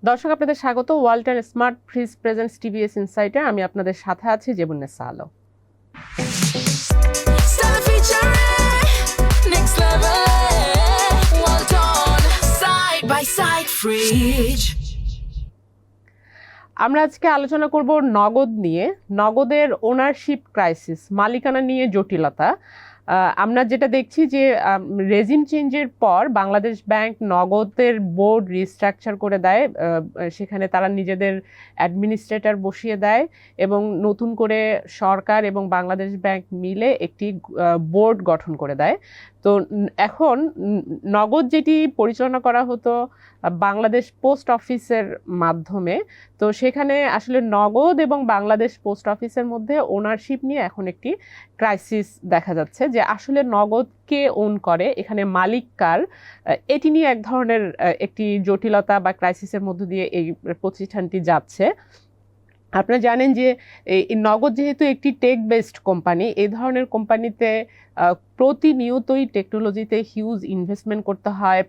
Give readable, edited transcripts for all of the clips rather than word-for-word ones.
দর্শক আপনাদের স্বাগত Walton smart fridge presents TVS ইনসাইটে। আমি আপনাদের সাথে আছি জেবুন্নেসা আলো। আমরা আজকে আলোচনা করব নগদ নিয়ে, নগদের ওনারশিপ ক্রাইসিস, মালিকানা নিয়ে জটিলতা। আমরা যেটা দেখছি যে রেজিম চেঞ্জের পর বাংলাদেশ ব্যাংক নগদের বোর্ড রিস্ট্রাকচার করে দেয়, সেখানে তারা নিজেদের অ্যাডমিনিস্ট্রেটর বসিয়ে দেয় এবং নতুন করে সরকার এবং বাংলাদেশ ব্যাংক মিলে একটি বোর্ড গঠন করে দেয়। তো এখন নগদ যেটি পরিচালনা করা হতো বাংলাদেশ পোস্ট অফিসের মাধ্যমে, তো সেখানে আসলে নগদ এবং বাংলাদেশ পোস্ট অফিসের মধ্যে ওনারশিপ নিয়ে এখন একটি ক্রাইসিস দেখা যাচ্ছে যে আসলে নগদ কে ওন করে, এখানে মালিক কার, এটি নিয়ে এক ধরনের একটি জটিলতা বা ক্রাইসিসের মধ্য দিয়ে এই প্রতিষ্ঠানটি যাচ্ছে। আপনারা জানেন যে এই নগদ যেহেতু একটি টেক বেসড কোম্পানি, এই ধরনের কোম্পানিতে প্রতিনিয়তই টেকনোলজিতে হিউজ ইনভেস্টমেন্ট করতে হয়,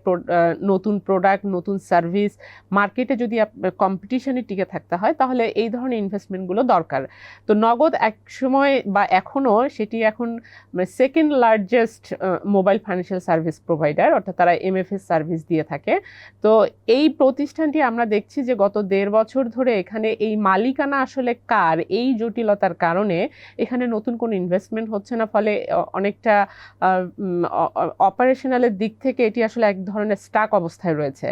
নতুন প্রোডাক্ট, নতুন সার্ভিস, মার্কেটে যদি কম্পিটিশনে টিকে থাকতে হয় তাহলে এই ধরনের ইনভেস্টমেন্টগুলো দরকার। তো নগদ এক সময় বা এখনও সেটি এখন second largest mobile financial service provider, অর্থাৎ তারা এমএফএস সার্ভিস দিয়ে থাকে। তো এই প্রতিষ্ঠানটি আমরা দেখছি যে গত 1.5 বছর ধরে এখানে এই মালিকানা আসলে কার, এই জটিলতার কারণে এখানে নতুন কোনো ইনভেস্টমেন্ট হচ্ছে না, ফলে অনেকটা অপারেশনালের দিক থেকে এটি আসলে এক ধরনের স্টাক অবস্থায় রয়েছে।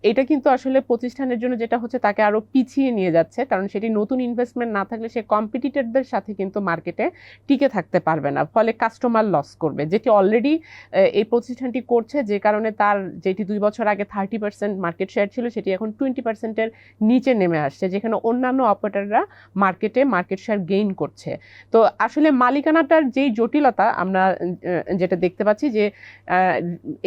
এটা কিন্তু আসলে প্রতিষ্ঠানের জন্য যেটা হচ্ছে তাকে আরও পিছিয়ে নিয়ে যাচ্ছে, কারণ সেটি নতুন ইনভেস্টমেন্ট না থাকলে সে কম্পিটিটরদের সাথে কিন্তু মার্কেটে টিকে থাকতে পারবে না, ফলে কাস্টমার লস করবে, যেটি অলরেডি এই প্রতিষ্ঠানটি করছে, যে কারণে তার যেটি 2 বছর আগে 30% মার্কেট শেয়ার ছিল সেটি এখন 20%-এর নিচে নেমে আসছে, যেখানে অন্যান্য অপারেটররা মার্কেট শেয়ার গেইন করছে। তো আসলে মালিকানাটার যেই জটিলতা আমরা যেটা দেখতে পাচ্ছি যে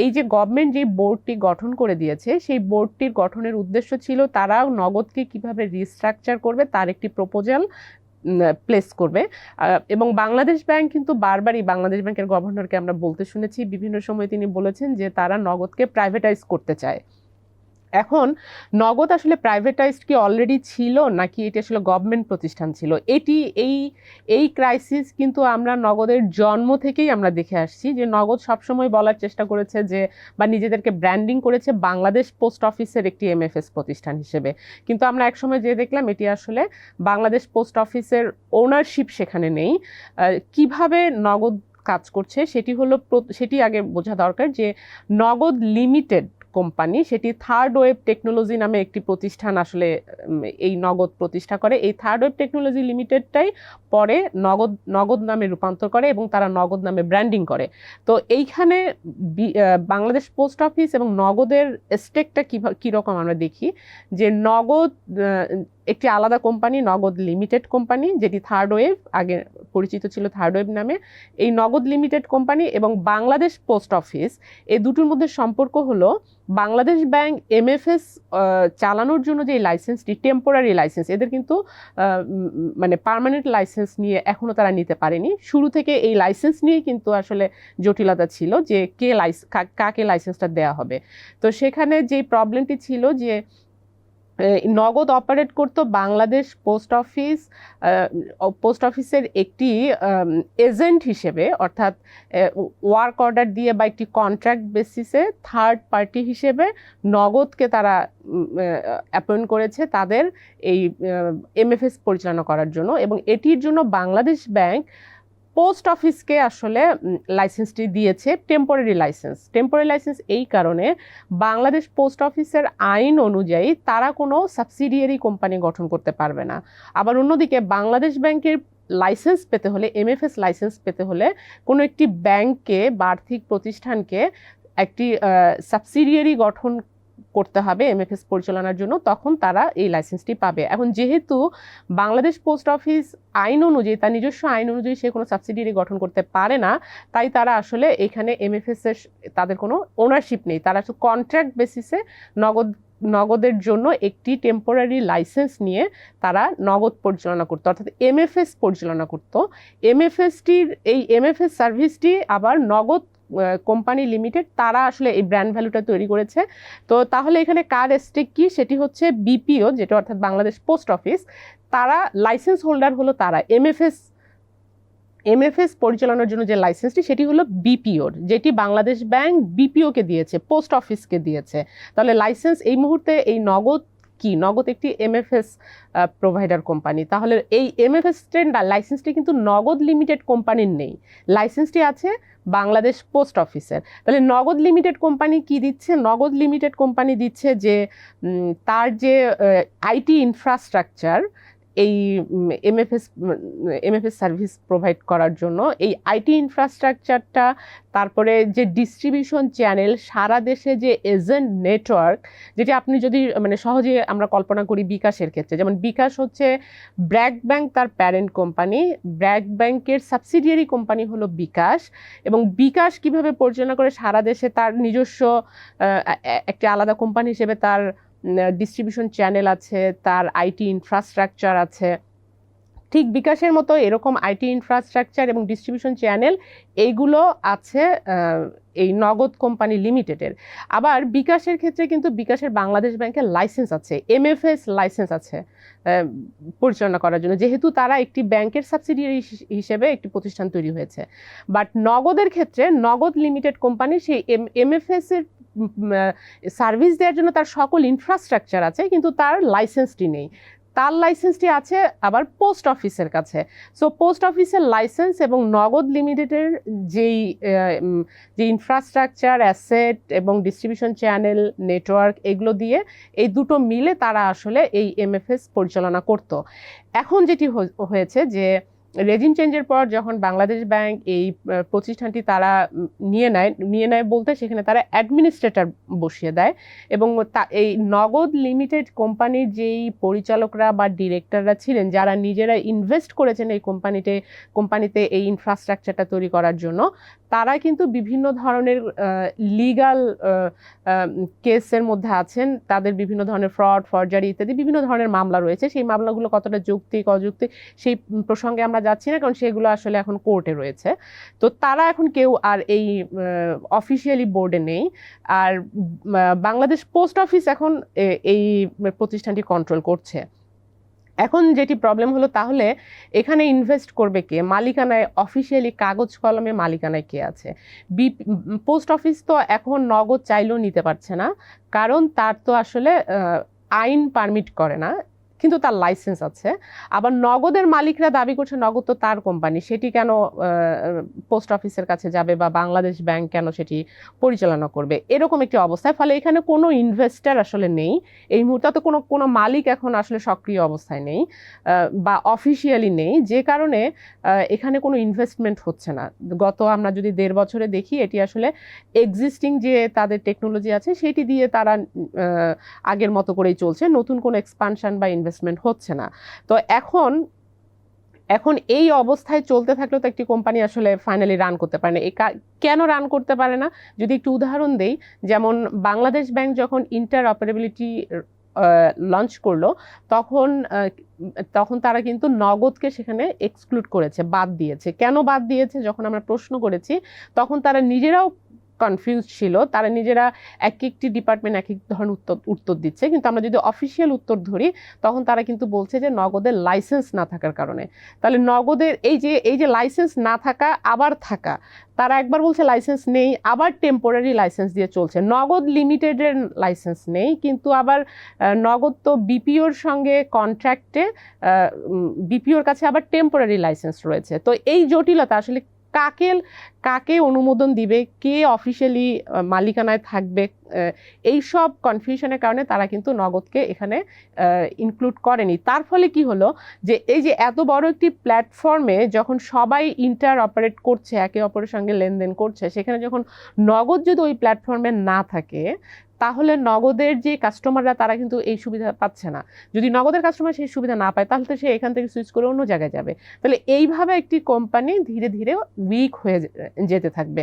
এই যে গভর্নমেন্ট যে বোর্ডটি গঠন করে দিয়েছে, সেই বোর্ডটির গঠনের উদ্দেশ্য ছিল তারা নগদকে কিভাবে রিস্ট্রাকচার করবে তার একটি প্রপোজাল প্লেস করবে। এবং বাংলাদেশ ব্যাংক কিন্তু বারবারই বাংলাদেশ ব্যাংকের গভর্নরকে আমরা বলতে শুনেছি, বিভিন্ন সময় তিনি বলেছেন যে তারা নগদকে প্রাইভেটাইজ করতে চায়। এখন নগদ আসলে প্রাইভেটাইজড কি অলরেডি ছিল নাকি এটি আসলে গভর্নমেন্ট প্রতিষ্ঠান ছিল, এটি এই ক্রাইসিস কিন্তু আমরা নগদের জন্ম থেকেই আমরা দেখে আসছি যে নগদ সবসময় বলার চেষ্টা করেছে যে বা নিজেদেরকে ব্র্যান্ডিং করেছে বাংলাদেশ পোস্ট অফিসের একটি এমএফএস প্রতিষ্ঠান হিসেবে, কিন্তু আমরা একসময় যে দেখলাম এটি আসলে বাংলাদেশ পোস্ট অফিসের ওনারশিপ সেখানে নেই। কিভাবে নগদ কাজ করছে সেটি আগে বোঝা দরকার যে নগদ লিমিটেড কোম্পানি, সেটি থার্ড ওয়েভ টেকনোলজি নামে একটি প্রতিষ্ঠান আসলে এই নগদ প্রতিষ্ঠা করে। এই থার্ড ওয়েভ টেকনোলজি লিমিটেডটাই পরে নগদ নামে রূপান্তর করে এবং তারা নগদ নামে ব্র্যান্ডিং করে। তো এইখানে বাংলাদেশ পোস্ট অফিস এবং নগদের স্টেকটা কীরকম আমরা দেখি যে নগদ একটি আলাদা কোম্পানি, নগদ লিমিটেড কোম্পানি, যেটি থার্ড ওয়েভ, আগে পরিচিত ছিল থার্ড ওয়েভ নামে। এই নগদ লিমিটেড কোম্পানি এবং বাংলাদেশ পোস্ট অফিস, এই দুটোর মধ্যে সম্পর্ক হলো বাংলাদেশ ব্যাংক এমএফএস চালানোর জন্য যে লাইসেন্সটি, টেম্পোরারি লাইসেন্স, এদের কিন্তু মানে পার্মানেন্ট লাইসেন্স নিয়ে এখনও তারা নিতে পারেনি। শুরু থেকে এই লাইসেন্স নিয়ে কিন্তু আসলে জটিলতা ছিল যে কাকে লাইসেন্সটা দেওয়া হবে। তো সেখানে যে প্রবলেমটি ছিল যে নগদ অপারেট করতো বাংলাদেশ পোস্ট অফিসের একটি এজেন্ট হিসেবে, অর্থাৎ ওয়ার্ক অর্ডার দিয়ে বা একটি কন্ট্রাক্ট বেসিসে থার্ড পার্টি হিসেবে নগদকে তারা অ্যাপয়েন্ট করেছে তাদের এই এমএফএস পরিচালনা করার জন্য, এবং এটির জন্য বাংলাদেশ ব্যাংক পোস্ট অফিসকে আসলে লাইসেন্সটি দিয়েছে টেম্পোরারি লাইসেন্স। এই কারণে বাংলাদেশ পোস্ট অফিসের আইন অনুযায়ী তারা কোনো সাবসিডিয়ারি কোম্পানি গঠন করতে পারবে না। আবার অন্যদিকে বাংলাদেশ ব্যাংকের লাইসেন্স পেতে হলে, এমএফএস লাইসেন্স পেতে হলে কোনো একটি ব্যাংককে বা আর্থিক প্রতিষ্ঠানকে একটি সাবসিডিয়ারি গঠন করতে হবে এমএফএস পরিচালনার জন্য, তখন তারা এই লাইসেন্সটি পাবে। এখন যেহেতু বাংলাদেশ পোস্ট অফিস আইন অনুযায়ী, তার নিজস্ব আইন অনুযায়ী সে কোনো সাবসিডিয়ারি গঠন করতে পারে না, তাই তারা আসলে এখানে এমএফএস এর তাদের কোনো ওনারশিপ নেই। তারা কন্ট্রাক্ট বেসিসে নগদের জন্য একটি টেম্পোরারি লাইসেন্স নিয়ে তারা নগদ পরিচালনা করতো, অর্থাৎ এমএফএস পরিচালনা করতো। এই এমএফএস সার্ভিসটি আবার নগদ কোম্পানি লিমিটেড তারা আসলে এই ব্র্যান্ড ভ্যালুটা তৈরি করেছে। তো তাহলে এখানে কার স্টেক কি, সেটি হচ্ছে বিপিও, যেটা অর্থাৎ বাংলাদেশ পোস্ট অফিস, তারা লাইসেন্স হোল্ডার হলো তারা। এমএফএস পরিচালনার জন্য যে লাইসেন্সটি সেটি হলো বিপিওর, যেটি বাংলাদেশ ব্যাংক বিপিওকে দিয়েছে, পোস্ট অফিসকে দিয়েছে। তাহলে লাইসেন্স এই মুহূর্তে এই নগদ কি, নগদ একটি এমএফএস প্রোভাইডার কোম্পানি। তাহলে এই এমএফএস লাইসেন্সটি কিন্তু নগদ লিমিটেড কোম্পানির নেই, লাইসেন্সটি আছে বাংলাদেশ পোস্ট অফিসের। তাহলে নগদ লিমিটেড কোম্পানি কি দিচ্ছে? নগদ লিমিটেড কোম্পানি দিচ্ছে যে তার যে আইটি ইনফ্রাস্ট্রাকচার এই এমএফএস সার্ভিস প্রোভাইড করার জন্য এই আইটি ইনফ্রাস্ট্রাকচারটা, তারপরে যে ডিস্ট্রিবিউশন চ্যানেল, সারা দেশে যে এজেন্ট নেটওয়ার্ক, যেটি আপনি যদি মানে সহজে আমরা কল্পনা করি বিকাশের ক্ষেত্রে, যেমন বিকাশ হচ্ছে ব্র্যাক ব্যাংক তার প্যারেন্ট কোম্পানি, ব্র্যাক ব্যাংকের সাবসিডিয়ারি কোম্পানি হলো বিকাশ, এবং বিকাশ কিভাবে পরিচালনা করে সারা দেশে তার নিজস্ব একটি আলাদা কোম্পানি হিসেবে তার ডিস্ট্রিবিউশন চ্যানেল আছে, তার আইটি ইনফ্রাস্ট্রাকচার আছে। ঠিক বিকাশের মতো এরকম আইটি ইনফ্রাস্ট্রাকচার এবং ডিস্ট্রিবিউশন চ্যানেল এইগুলো আছে এই নগদ কোম্পানি লিমিটেডের। আবার বিকাশের ক্ষেত্রে কিন্তু বিকাশের বাংলাদেশ ব্যাংকের লাইসেন্স আছে, এমএফএস লাইসেন্স আছে পরিচালনা করার জন্য, যেহেতু তারা একটি ব্যাংকের সাবসিডিয়ারি হিসেবে একটি প্রতিষ্ঠান তৈরি হয়েছে। বাট নগদের ক্ষেত্রে নগদ লিমিটেড কোম্পানি সেই এমএফএস এর সার্ভিস দেওয়ার জন্য তার সকল ইনফ্রাস্ট্রাকচার আছে, কিন্তু তার লাইসেন্সটি নেই। তার লাইসেন্সটি আছে আবার পোস্ট অফিসের কাছে। সো পোস্ট অফিসের লাইসেন্স এবং নগদ লিমিটেডের যে ইনফ্রাস্ট্রাকচার, অ্যাসেট এবং ডিস্ট্রিবিউশন চ্যানেল, নেটওয়ার্ক, এগুলো দিয়ে এই দুটো মিলে তারা আসলে এই এমএফএস পরিচালনা করত। এখন যেটি হয়েছে যে রেজিম চেঞ্জের পর যখন বাংলাদেশ ব্যাংক এই প্রতিষ্ঠানটি তারা নিয়ে নেয় বলতে সেখানে তারা অ্যাডমিনিস্ট্রেটর বসিয়ে দেয়, এবং এই নগদ লিমিটেড কোম্পানির যেই পরিচালকরা বা ডিরেক্টররা ছিলেন, যারা নিজেরা ইনভেস্ট করেছেন এই কোম্পানিতে এই ইনফ্রাস্ট্রাকচারটা তৈরি করার জন্য, তারা কিন্তু বিভিন্ন ধরনের লিগাল কেসের মধ্যে আছেন। তাদের বিভিন্ন ধরনের ফ্রড, ফরজারি ইত্যাদি বিভিন্ন ধরনের মামলা রয়েছে। সেই মামলাগুলো কতটা যৌক্তিক অযৌক্তিক সেই প্রসঙ্গে আমরা যাচ্ছি না, কারণ সেগুলো আসলে এখন কোর্টে রয়েছে। তো তারা এখন কেউ আর এই অফিসিয়ালি বোর্ডে নেই। আর বাংলাদেশ পোস্ট অফিস এখন এই প্রতিষ্ঠানটি কন্ট্রোল করছে। এখন যেটি প্রবলেম হলো, তাহলে এখানে ইনভেস্ট করবে কে? মালিকানায় অফিসিয়ালি কাগজ কলমে মালিকানায় কে আছে? পোস্ট অফিস তো এখন নগদ চাইলেও নিতে পারছে না, কারণ তার তো আসলে আইন পারমিট করে না, কিন্তু তার লাইসেন্স আছে। আবার নগদের মালিকরা দাবি করছে নগদ তো তার কোম্পানি, সেটি কেন পোস্ট অফিসের কাছে যাবে বা বাংলাদেশ ব্যাংক কেন সেটি পরিচালনা করবে, এরকম একটি অবস্থায়। ফলে এখানে কোনো ইনভেস্টার আসলে নেই এই মুহূর্তে, তো কোনো মালিক এখন আসলে সক্রিয় অবস্থায় নেই বা অফিসিয়ালি নেই, যে কারণে এখানে কোনো ইনভেস্টমেন্ট হচ্ছে না। গত আমরা যদি 1.5 বছরে দেখি, এটি আসলে এক্সিস্টিং যে তাদের টেকনোলজি আছে সেটি দিয়ে তারা আগের মতো করেই চলছে, নতুন কোনো এক্সপানশন বা ইনভেস্টমেন্ট হচ্ছে না। তো এখন এই অবস্থায় চলতে থাকলে তো একটি কোম্পানি আসলে ফাইনালি রান করতে পারে না। কেন রান করতে পারে না যদি একটু উদাহরণ দেই, যেমন বাংলাদেশ ব্যাংক যখন ইন্টার অপারেবিলিটি লঞ্চ করলো, তখন তারা কিন্তু নগদকে সেখানে এক্সক্লুড করেছে, বাদ দিয়েছে। কেন বাদ দিয়েছে যখন আমরা প্রশ্ন করেছি, তখন তারা নিজেরাও কনফিউজ ছিল, তারা নিজেরা একটি ডিপার্টমেন্ট এক ধরনের উত্তর দিচ্ছে। কিন্তু আমরা যদি অফিসিয়াল উত্তর ধরি, তখন তারা কিন্তু বলছে যে নগদের লাইসেন্স না থাকার কারণে। তাহলে নগদের এই যে লাইসেন্স না থাকা আবার থাকা, তারা একবার বলছে লাইসেন্স নেই, আবার টেম্পোরারি লাইসেন্স দিয়ে চলছে। নগদ লিমিটেডের লাইসেন্স নেই, কিন্তু আবার নগদ তো বিপিওর সঙ্গে কন্ট্রাক্টে, বিপিওর কাছে আবার টেম্পোরারি লাইসেন্স রয়েছে। তো এই জটিলতা আসলে কাকে অনুমোদন দিবে, কে অফিসিয়ালি মালিকানায় থাকবে, এই সব কনফিউশনের কারণে তারা কিন্তু নগদকে এখানে ইনক্লুড করেনি। তার ফলে কি হলো যে এই যে এত বড় একটি প্ল্যাটফর্মে যখন সবাই ইন্টার অপারেট করছে, একে অপরের সঙ্গে লেনদেন করছে, সেখানে যখন নগদ যদি ওই প্ল্যাটফর্মে না থাকে, তাহলে নগদের যে কাস্টমাররা তারা কিন্তু এই সুবিধা পাচ্ছে না। যদি নগদের কাস্টমার সেই সুবিধা না পায়, তাহলে তো সে এখান থেকে সুইচ করে অন্য জায়গায় যাবে। তাহলে এইভাবে একটি কোম্পানি ধীরে ধীরে উইক হয়ে যেতে থাকবে।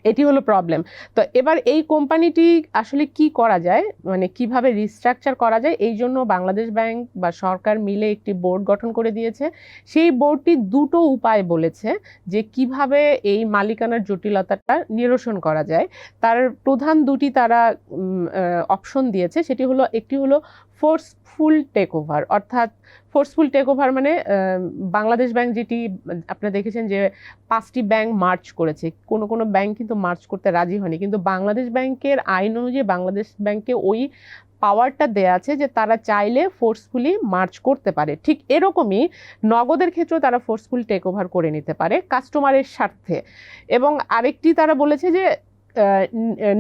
এটি হলো প্রবলেম। তো এবার এই কোম্পানিটি আসলে কি করা যায়, মানে কিভাবে রিস্ট্রাকচার করা যায়, এই জন্য বাংলাদেশ ব্যাংক বা সরকার মিলে একটি বোর্ড গঠন করে দিয়েছে। সেই বোর্ডটি দুটো উপায় বলেছে যে কিভাবে এই মালিকানার জটিলতাটা নিরসন করা যায়। তার প্রধান দুটি তারা অপশন দিয়েছে। সেটি হলো, একটি হলো ফোর্সফুল টেক ওভার, অর্থাৎ ফোর্সফুল টেক ওভার মানে বাংলাদেশ ব্যাংক যেটি আপনারা দেখেছেন যে 5টি ব্যাংক মার্চ করেছে, কোনো কোনো ব্যাংক কিন্তু মার্চ করতে রাজি হয়নি, কিন্তু বাংলাদেশ ব্যাংকের আইন অনুযায়ী বাংলাদেশ ব্যাংকে ওই পাওয়ারটা দেয়া আছে যে তারা চাইলে ফোর্সফুলি মার্চ করতে পারে। ঠিক এরকমই নগদের ক্ষেত্রেও তারা ফোর্সফুল টেক ওভার করে নিতে পারে কাস্টমারের স্বার্থে। এবং আরেকটি তারা বলেছে যে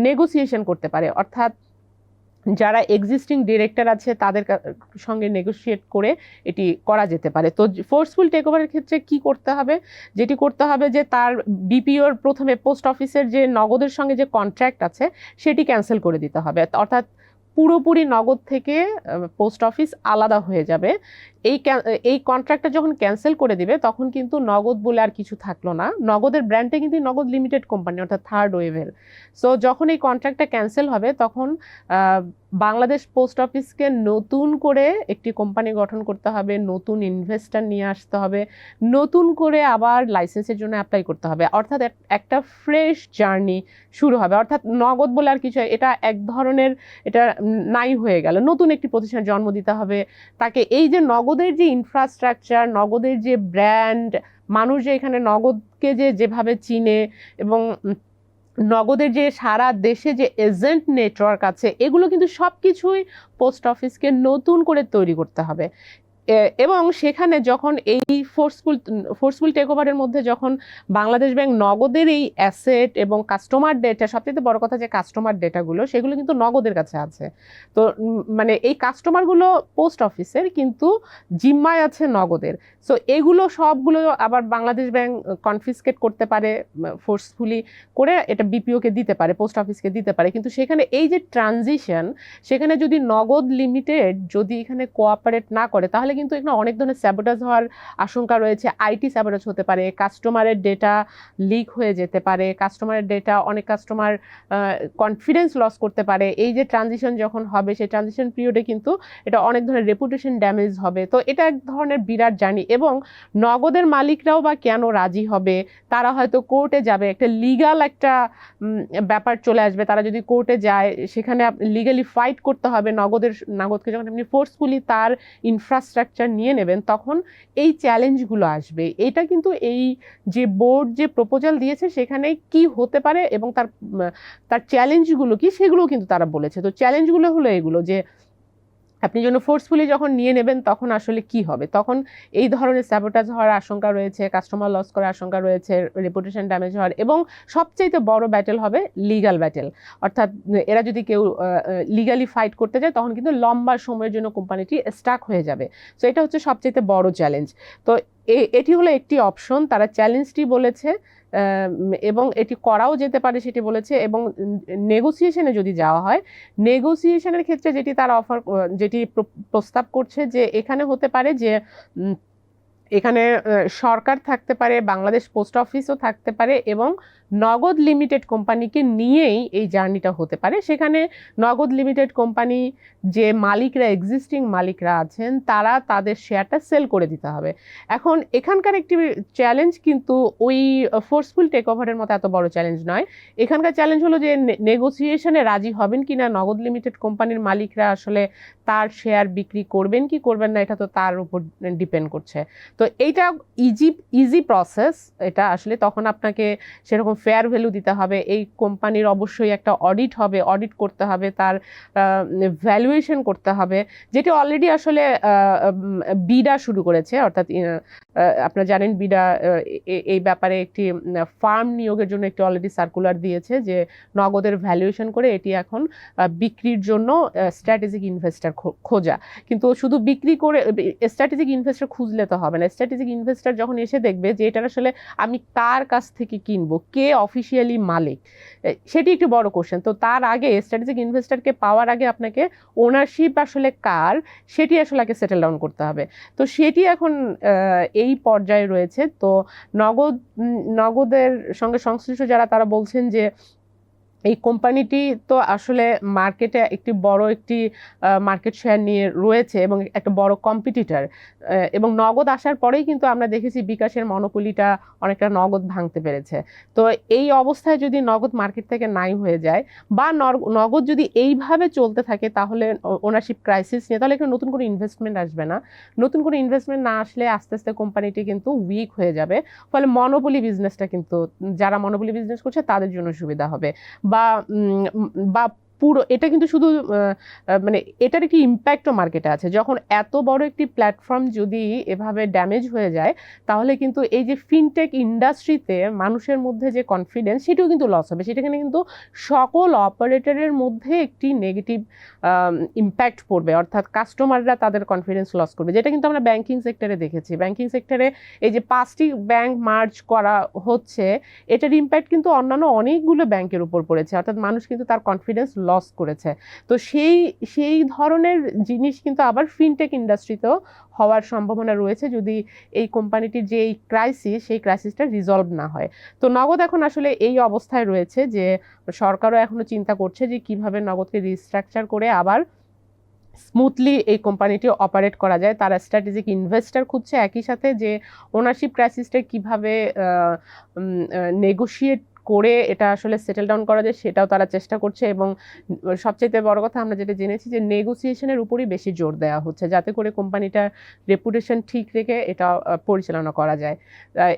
নেগোসিয়েশন করতে পারে, অর্থাৎ যারা এক্সিস্টিং ডিরেক্টর আছে তাদের সঙ্গে নেগোশিয়েট করে এটি করা যেতে পারে। তো ফোর্সফুল টেক ওভারের ক্ষেত্রে কি করতে হবে, যেটি করতে হবে যে তার বিপিওর প্রথমে পোস্ট অফিসের যে নগদের সঙ্গে যে কন্ট্রাক্ট আছে সেটি ক্যান্সেল করে দিতে হবে, অর্থাৎ পুরোপুরি নগদ থেকে পোস্ট অফিস আলাদা হয়ে যাবে। এই কন্ট্রাক্টটা যখন ক্যান্সেল করে দিবে তখন কিন্তু নগদ বলে আর কিছু থাকলো না। নগদের ব্র্যান্ডটা কিন্তু নগদ লিমিটেড কোম্পানি, অর্থাৎ থার্ড ওয়েভের। সো যখন এই কন্ট্রাক্টটা ক্যান্সেল হবে তখন বাংলাদেশ পোস্ট অফিসকে নতুন করে একটি কোম্পানি গঠন করতে হবে, নতুন ইনভেস্টর নিয়ে আসতে হবে, নতুন করে আবার লাইসেন্সের জন্য অ্যাপ্লাই করতে হবে, অর্থাৎ একটা ফ্রেশ জার্নি শুরু হবে। অর্থাৎ নগদ বলে আর কিছু, এটা এক ধরনের, এটা নাই হয়ে গেল, নতুন একটি প্রতিষ্ঠানের জন্ম দিতে হবে তাকে। এই যে নগদের যে ইনফ্রাস্ট্রাকচার, নগদের যে ব্র্যান্ড, মানুষ যে এখানে নগদকে যেভাবে চিনে, এবং নগদের যে সারা দেশে যে এজেন্ট নেটওয়ার্ক আছে, এগুলো কিন্তু সব কিছুই পোস্ট অফিসকে নতুন করে তৈরি করতে হবে। এবং সেখানে যখন এই ফোর্সফুল টেক ওভারের মধ্যে যখন বাংলাদেশ ব্যাংক নগদের এই অ্যাসেট এবং কাস্টমার ডেটা, সবচেয়ে বড় কথা যে কাস্টমার ডেটাগুলো সেগুলো কিন্তু নগদের কাছে আছে, তো মানে এই কাস্টমারগুলো পোস্ট অফিসের কিন্তু জিম্মায় আছে নগদের। সো এগুলো সবগুলো আবার বাংলাদেশ ব্যাংক কনফিসকেট করতে পারে, ফোর্সফুলি করে এটা বিপিওকে দিতে পারে, পোস্ট অফিসকে দিতে পারে। কিন্তু সেখানে এই যে ট্রানজিশন, সেখানে যদি নগদ লিমিটেড যদি এখানে কোঅপারেট না করে তাহলে কিন্তু এখানে অনেক ধরনের স্যাবোটাজ হওয়ার আশঙ্কা রয়েছে। আইটি স্যাবোটাজ হতে পারে, কাস্টমারের ডেটা লিক হয়ে যেতে পারে, কাস্টমারের ডেটা, অনেক কাস্টমার কনফিডেন্স লস করতে পারে। এই যে ট্রানজিশন যখন হবে সেই ট্রানজিশন পিরিয়ডে কিন্তু এটা অনেক ধরনের রেপুটেশন ড্যামেজ হবে। তো এটা এক ধরনের বিরাট জার্নি। এবং নগদের মালিকরাও বা কেন রাজি হবে, তারা হয়তো কোর্টে যাবে, একটা লিগাল একটা ব্যাপার চলে আসবে। তারা যদি কোর্টে যায় সেখানে লিগালি ফাইট করতে হবে। নগদকে যখন আপনি ফোর্সফুলি তার ইনফ্রাস্ট্রাকচার নিয়ে নেবেন তখন এই চ্যালেঞ্জগুলো আসবে। এটা কিন্তু এই যে বোর্ড যে প্রপোজাল দিয়েছে সেখানে কি হতে পারে এবং তার চ্যালেঞ্জগুলো কি সেগুলো কিন্তু তারা বলেছে। তো চ্যালেঞ্জগুলো হলো এগুলো যে আপনি যখন ফোর্সফুলি যখন নিয়ে নেবেন তখন আসলে কি হবে, তখন এই ধরনের স্যাবোটাজ হওয়ার আশঙ্কা রয়েছে, কাস্টমার লস করার আশঙ্কা রয়েছে, রেপুটেশন ড্যামেজ হওয়ার, এবং সবচাইতে বড় ব্যাটেল হবে লিগ্যাল ব্যাটেল। অর্থাৎ এরা যদি কেউ লিগালি ফাইট করতে যায় তখন কিন্তু লম্বা সময়ের জন্য কোম্পানিটি স্টাক হয়ে যাবে। সো এটা হচ্ছে সবচাইতে বড় চ্যালেঞ্জ। তো এটি হলো একটি অপশন, তারা চ্যালেঞ্জটি বলেছে এবং এটি করাও যেতে পারে সেটি বলেছে। এবং নেগোসিয়েশনে যদি যাওয়া হয়, নেগোসিয়েশনের ক্ষেত্রে যেটি প্রস্তাব করছে যে এখানে হতে পারে যে এখানে সরকার থাকতে পারে, বাংলাদেশ পোস্ট অফিসও থাকতে পারে, এবং নগদ লিমিটেড কোম্পানিকে নিয়েই এই জার্নিটা হতে পারে। সেখানে নগদ লিমিটেড কোম্পানি যে মালিকরা, এক্সিস্টিং মালিকরা আছেন, তারা তাদের শেয়ারটা সেল করে দিতে হবে। এখন এখানকার একটি চ্যালেঞ্জ কিন্তু ওই ফোর্সফুল টেক ওভারের মতো এত বড় চ্যালেঞ্জ নয়। এখানকার চ্যালেঞ্জ হলো যে নেগোসিয়েশনে রাজি হবেন কিনা নগদ লিমিটেড কোম্পানির মালিকরা, আসলে তার শেয়ার বিক্রি করবেন কি করবেন না এটা তো তার উপর ডিপেন্ড করছে। তো এইটা ইজি প্রসেস, এটা আসলে তখন আপনাকে সেরকম ফেয়ার ভ্যালু দিতে হবে। এই কোম্পানির অবশ্যই একটা অডিট হবে, অডিট করতে হবে, তার ভ্যালুয়েশন করতে হবে, যেটি অলরেডি আসলে বিডা শুরু করেছে। অর্থাৎ আপনারা জানেন বিডা এই ব্যাপারে একটি ফার্ম নিয়োগের জন্য একটি অলরেডি সার্কুলার দিয়েছে যে নগদের ভ্যালুয়েশন করে এটি এখন বিক্রির জন্য স্ট্র্যাটেজিক ইনভেস্টর খোঁজা। কিন্তু শুধু বিক্রি করে স্ট্র্যাটেজিক ইনভেস্টর খুঁজলে তো হবে না। স্ট্র্যাটেজিক ইনভেস্টর যখন এসে দেখবে যে এটা আসলে আমি কার কাছ থেকে কিনবো, কে অফিসিয়ালি মালিক, সেটি একটি বড় কোশ্চেন। তো তার আগে স্ট্র্যাটেজিক ইনভেস্টরকে পাওয়ার আগে আপনাকে ওনারশিপ আসলে কার সেটি আসলে আগে সেটেল ডাউন করতে হবে। তো সেটি এখন এই পর্যায়ে রয়েছে। তো নগদের সঙ্গে সংশ্লিষ্ট যারা তারা বলছেন যে এই কোম্পানিটি তো আসলে মার্কেটে একটি মার্কেট শেয়ার নিয়ে রয়েছে এবং একটা বড় কম্পিটিটর, এবং নগদ আসার পরেই কিন্তু আমরা দেখেছি বিকাশের মনোপলিটা অনেকটা নগদ ভাঙতে পেরেছে। তো এই অবস্থায় যদি নগদ মার্কেট থেকে নাই হয়ে যায় বা নগদ যদি এইভাবে চলতে থাকে তাহলে ওনারশিপ ক্রাইসিস নিয়ে তাহলে একটা নতুন করে ইনভেস্টমেন্ট আসবে না। নতুন করে ইনভেস্টমেন্ট না আসলে আস্তে আস্তে কোম্পানিটি কিন্তু উইক হয়ে যাবে। ফলে মনোপলি বিজনেসটা কিন্তু যারা মনোপলি বিজনেস করছে তাদের জন্য সুবিধা হবে। বা বা পুরো এটা কিন্তু শুধু মানে এটার একটি ইম্প্যাক্টও মার্কেটে আছে। যখন এত বড় একটি প্ল্যাটফর্ম যদি এভাবে ড্যামেজ হয়ে যায় তাহলে কিন্তু এই যে ফিনটেক ইন্ডাস্ট্রিতে মানুষের মধ্যে যে কনফিডেন্স সেটাও কিন্তু লস হবে। সেটাখানে কিন্তু সকল অপারেটরের মধ্যে একটি নেগেটিভ ইম্প্যাক্ট পড়বে, অর্থাৎ কাস্টমাররা তাদের কনফিডেন্স লস করবে, যেটা কিন্তু আমরা ব্যাংকিং সেক্টরে দেখেছি। ব্যাংকিং সেক্টরে এই যে 5টি ব্যাংক মার্জ করা হচ্ছে এটার ইম্প্যাক্ট কিন্তু অন্যান্য অনেকগুলো ব্যাংকের উপর পড়েছে, অর্থাৎ মানুষ কিন্তু তার কনফিডেন্স লস করেছে। তো সেই ধরনের জিনিস কিন্তু আবার ফিনটেক ইন্ডাস্ট্রিতেও হওয়ার সম্ভাবনা রয়েছে যদি এই কোম্পানিটির যে এই ক্রাইসিস সেই ক্রাইসিসটা রিজলভ না হয়। তো নগদ এখন আসলে এই অবস্থায় রয়েছে যে সরকারও এখনো চিন্তা করছে যে কিভাবে নগদকে রিস্ট্রাকচার করে আবার স্মুথলি এই কোম্পানিটি অপারেট করা যায়। তারা স্ট্র্যাটেজিক ইনভেস্টর খুঁজছে, একই সাথে যে ওনারশিপ ক্রাইসিসটা কিভাবে নেগোশিয়েট করে এটা আসলে সেটেল ডাউন করা যায় সেটাও তারা চেষ্টা করছে। এবং সবচেয়ে বড় কথা আমরা যেটা জেনেছি যে নেগোসিয়েশনের উপরই বেশি জোর দেওয়া হচ্ছে যাতে করে কোম্পানিটার রেপুটেশন ঠিক রেখে এটা পরিচালনা করা যায়।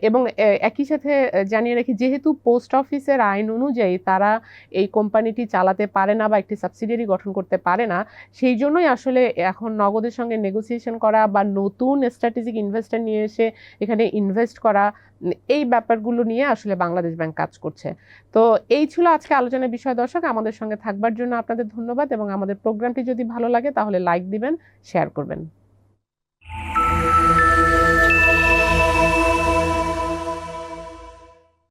এবং একই সাথে জানিয়ে রাখি, যেহেতু পোস্ট অফিসের আইন অনুযায়ী তারা এই কোম্পানিটি চালাতে পারে না বা একটি সাবসিডিয়ারি গঠন করতে পারে না, সেই জন্যই আসলে এখন নগদের সঙ্গে নেগোসিয়েশন করা বা নতুন স্ট্র্যাটেজিক ইনভেস্টর নিয়ে এসে এখানে ইনভেস্ট করা, এই ব্যাপারগুলো নিয়ে আসলে বাংলাদেশ ব্যাংক কাজ করছে। তো এই ছিল আজকে আলোচনার বিষয়। দর্শক, আমাদের সঙ্গে থাকবার জন্য আপনাদের ধন্যবাদ এবং আমাদের প্রোগ্রামটি যদি ভালো লাগে তাহলে লাইক দিবেন, শেয়ার করবেন।